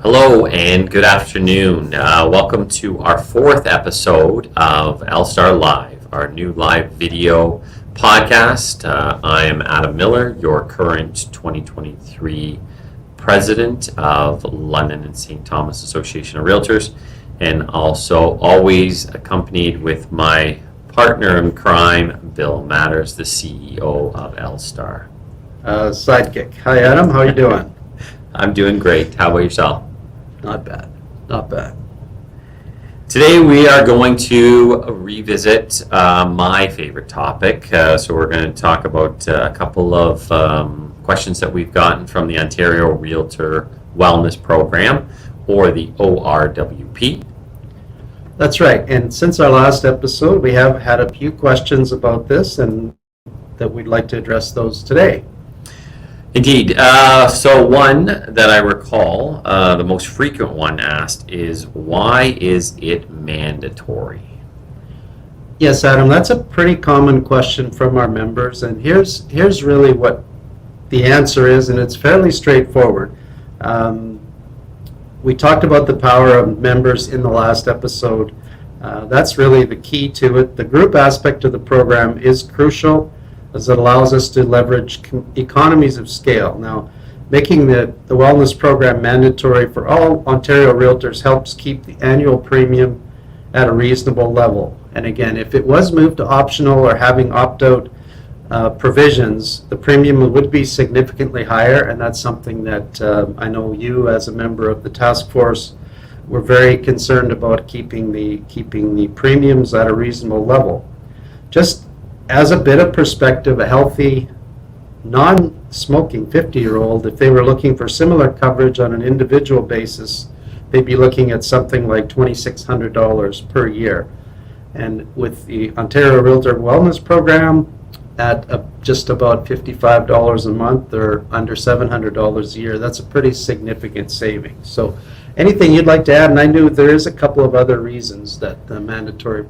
Hello and good afternoon. Welcome to our fourth episode of LSTAR Live, our new live video podcast. I am Adam Miller, your current 2023 president of London and St. Thomas Association of Realtors, and also always accompanied with my partner in crime, Bill Matters, the CEO of LSTAR. Sidekick. Hi, Adam. How are you doing? I'm doing great. How about yourself? Not bad. Not bad. Today we are going to revisit my favorite topic. So we're going to talk about a couple of questions that we've gotten from the Ontario Realtor Wellness Program, or the ORWP. That's right. And since our last episode, we have had a few questions about this, and that we'd like to address those today. Indeed. So one that I recall, the most frequent one asked is, why is it mandatory? Yes, Adam, that's a pretty common question from our members, and here's really what the answer is, and it's fairly straightforward. We talked about the power of members in the last episode. That's really the key to it. The group aspect of the program is crucial, as it allows us to leverage economies of scale. Now, making the wellness program mandatory for all Ontario realtors helps keep the annual premium at a reasonable level. And again, if it was moved to optional or having opt-out provisions, the premium would be significantly higher, and that's something that I know you, as a member of the task force, were very concerned about, keeping the premiums at a reasonable level. Just as a bit of perspective, a healthy, non-smoking 50-year-old, if they were looking for similar coverage on an individual basis, they'd be looking at something like $2,600 per year. And with the Ontario Realtor Wellness Program, at just about $55 a month, or under $700 a year, that's a pretty significant savings. So anything you'd like to add? And I knew there is a couple of other reasons that the mandatory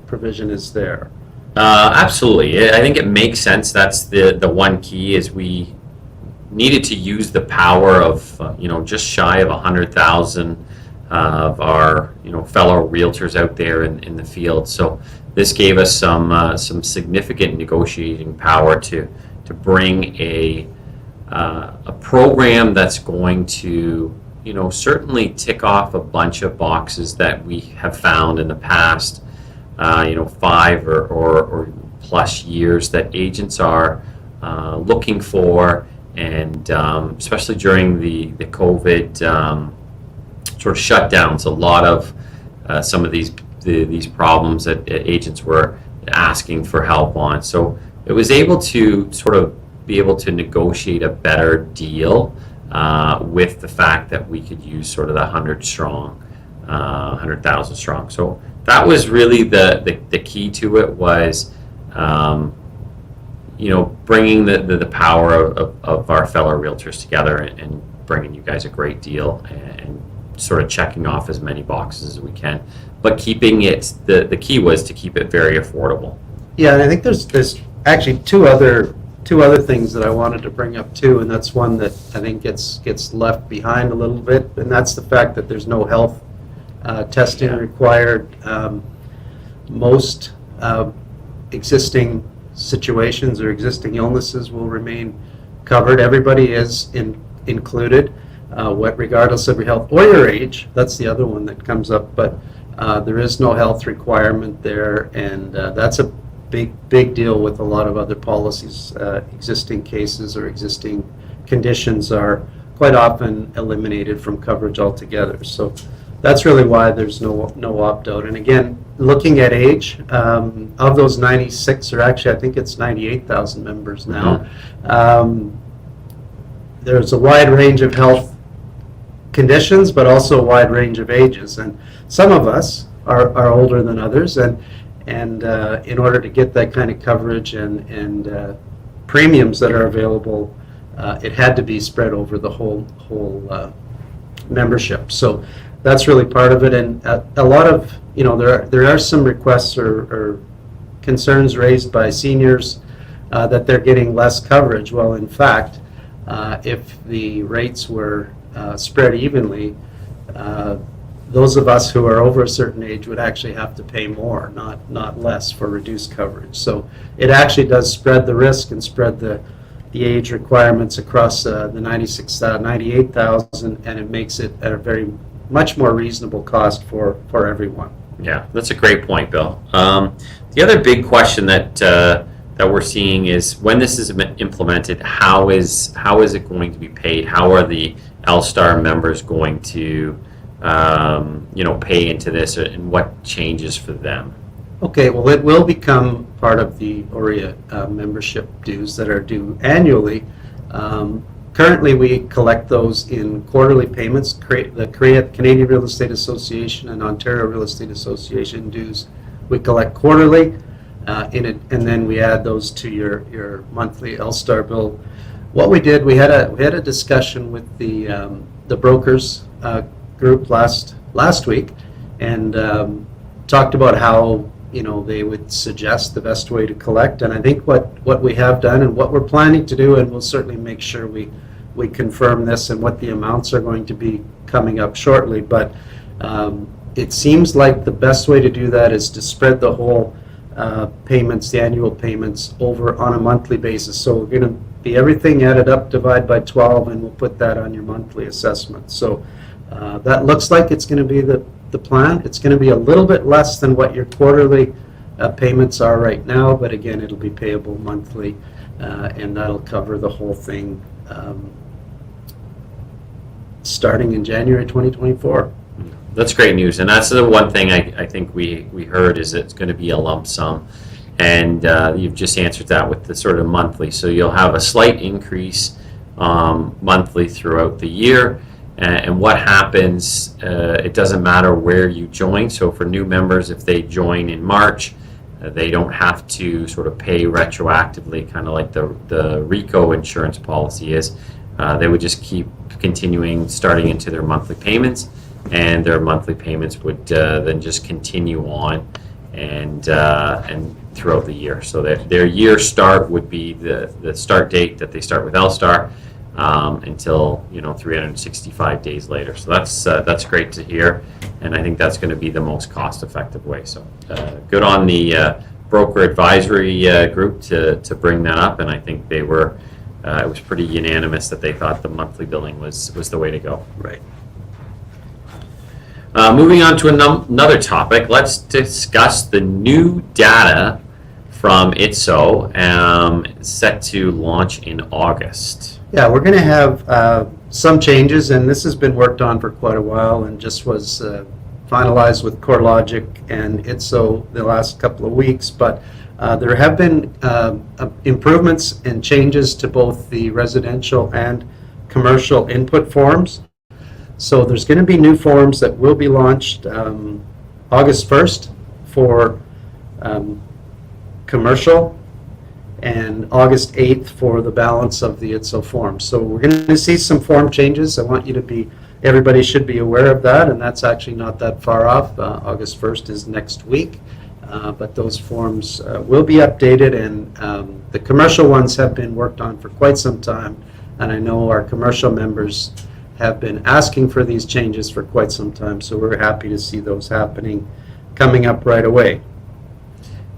provision is there. Absolutely. I think it makes sense. That's the one key, is we needed to use the power of just shy of 100,000 of our fellow realtors out there in the field. So this gave us some significant negotiating power to bring a program that's going to certainly tick off a bunch of boxes that we have found in the past 5 or plus years that agents are looking for, and especially during the COVID sort of shutdowns, a lot of some of these problems that agents were asking for help on. So it was able to sort of be able to negotiate a better deal with the fact that we could use sort of the 100,000 strong. So that was really the key to it, was bringing the power of our fellow realtors together and bringing you guys a great deal, and sort of checking off as many boxes as we can, but keeping it, the key was to keep it very affordable. Yeah, and I think there's actually two other things that I wanted to bring up too, and that's one that I think gets left behind a little bit, and that's the fact that there's no health testing required. Most existing situations or existing illnesses will remain covered. Everybody is included, regardless of your health or your age. That's the other one that comes up, but there is no health requirement there, and that's a big deal with a lot of other policies. Existing cases or existing conditions are quite often eliminated from coverage altogether. So that's really why there's no opt-out. And again, looking at age, of those 96, or actually I think it's 98,000 members now, there's a wide range of health conditions, but also a wide range of ages. And some of us are older than others, and in order to get that kind of coverage and premiums that are available, it had to be spread over the whole membership. So that's really part of it, and a lot of, there are some requests or concerns raised by seniors that they're getting less coverage. Well, in fact, if the rates were spread evenly, those of us who are over a certain age would actually have to pay more, not less, for reduced coverage. So it actually does spread the risk and spread the age requirements across the 98,000, and it makes it at a very much more reasonable cost for everyone. Yeah, that's a great point, Bill. The other big question that we're seeing is, when this is implemented, how is it going to be paid? How are the LSTAR members going to pay into this, and what changes for them? Okay, well, it will become part of the ORWP membership dues that are due annually. Currently, we collect those in quarterly payments. The Canadian Real Estate Association and Ontario Real Estate Association dues we collect quarterly, and then we add those to your monthly LSTAR bill. What we did, we had a discussion with the brokers group last week, and talked about how they would suggest the best way to collect. And I think what we have done and what we're planning to do, and we'll certainly make sure we confirm this and what the amounts are going to be coming up shortly, but it seems like the best way to do that is to spread the whole payments, the annual payments, over on a monthly basis. So we're going to be everything added up, divide by 12, and we'll put that on your monthly assessment. So that looks like it's going to be the plan. It's going to be a little bit less than what your quarterly payments are right now, but again, it'll be payable monthly, and that'll cover the whole thing starting in January 2024. That's great news, and that's the one thing I think we heard, is it's going to be a lump sum, and you've just answered that with the sort of monthly. So you'll have a slight increase monthly throughout the year, and what happens, it doesn't matter where you join. So for new members, if they join in March, they don't have to sort of pay retroactively, kind of like the RICO insurance policy is. They would just keep continuing starting into their monthly payments, and their monthly payments would then just continue on and throughout the year. So their year start would be the start date that they start with LSTAR until 365 days later. So that's great to hear, and I think that's going to be the most cost-effective way. So good on the broker advisory group to bring that up, and I think they were. It was pretty unanimous that they thought the monthly billing was the way to go. Right. Moving on to another topic, let's discuss the new data from ITSO set to launch in August. Yeah, we're going to have some changes, and this has been worked on for quite a while and just was finalized with CoreLogic and ITSO the last couple of weeks, but there have been improvements and changes to both the residential and commercial input forms. So there's going to be new forms that will be launched August 1st for commercial, and August 8th for the balance of the ITSO forms. So we're going to see some form changes. I want you to everybody should be aware of that, and that's actually not that far off. August 1st is next week. But those forms will be updated, and the commercial ones have been worked on for quite some time, and I know our commercial members have been asking for these changes for quite some time, so we're happy to see those coming up right away.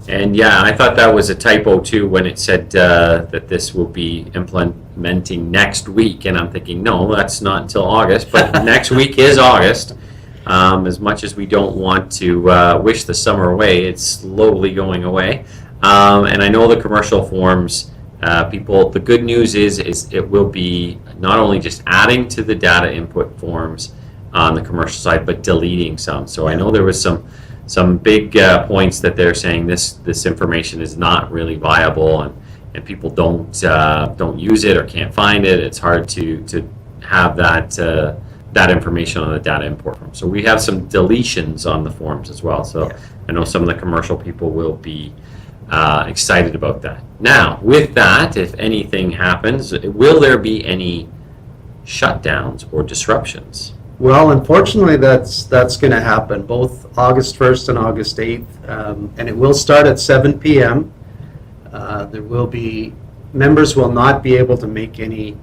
And yeah, I thought that was a typo too when it said that this will be implementing next week, and I'm thinking, no, that's not until August, but next week is August. As much as we don't want to wish the summer away, it's slowly going away. And I know the commercial forms, the good news is it will be not only just adding to the data input forms on the commercial side, but deleting some. So I know there was some big points that they're saying this information is not really viable, and people don't use it or can't find it. It's hard to have that information on the data import form. So we have some deletions on the forms as well. So yeah. I know some of the commercial people will be excited about that. Now, with that, if anything happens, will there be any shutdowns or disruptions? Well, unfortunately, that's going to happen, both August 1st and August 8th, and it will start at 7 p.m. Members will not be able to make any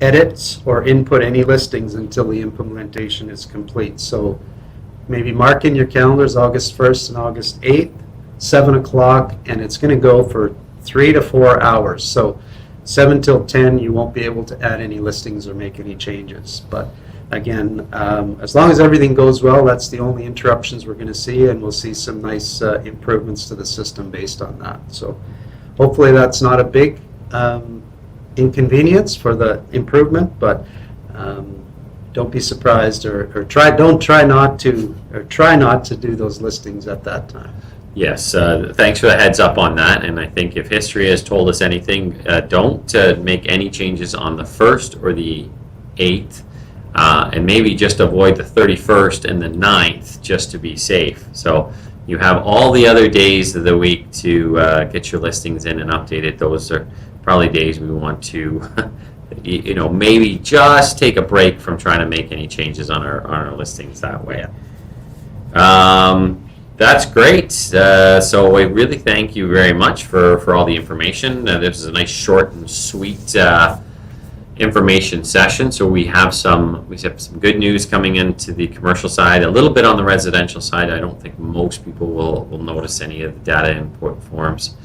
edit or input any listings until the implementation is complete. So maybe mark in your calendars August 1st and August 8th, 7 o'clock, and it's going to go for 3 to 4 hours. So 7 till 10, you won't be able to add any listings or make any changes. But again, as long as everything goes well, that's the only interruptions we're going to see, and we'll see some nice improvements to the system based on that. So hopefully that's not a big inconvenience for the improvement, but don't be surprised or try not to do those listings at that time. Yes, thanks for the heads up on that. And I think if history has told us anything, don't make any changes on the 1st or the 8th, and maybe just avoid the 31st and the 9th just to be safe. So you have all the other days of the week to get your listings in and updated. Those are probably days we want to maybe just take a break from trying to make any changes on our listings that way. That's great. So I really thank you very much for all the information. This is a nice short and sweet information session. So we have some good news coming into the commercial side, a little bit on the residential side. I don't think most people will notice any of the data import forms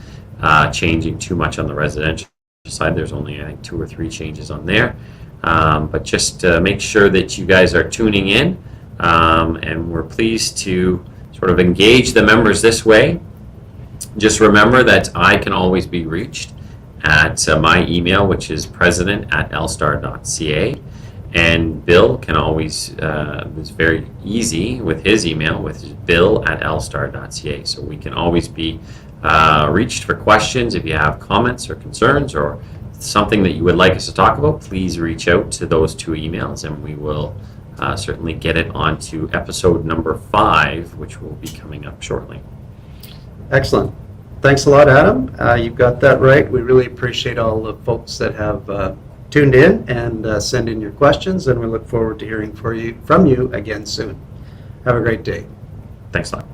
changing too much on the residential side. There's only, I think, 2 or 3 changes on there. But just make sure that you guys are tuning in, and we're pleased to sort of engage the members this way. Just remember that I can always be reached at my email, which is president@lstar.ca, and Bill can always, it's very easy with his email, which is bill@lstar.ca. So we can always be reached for questions. If you have comments or concerns or something that you would like us to talk about, please reach out to those 2 emails, and we will certainly get it onto episode number 5, which will be coming up shortly. Excellent. Thanks a lot, Adam. You've got that right. We really appreciate all the folks that have tuned in and send in your questions, and we look forward to hearing from you again soon. Have a great day. Thanks a lot.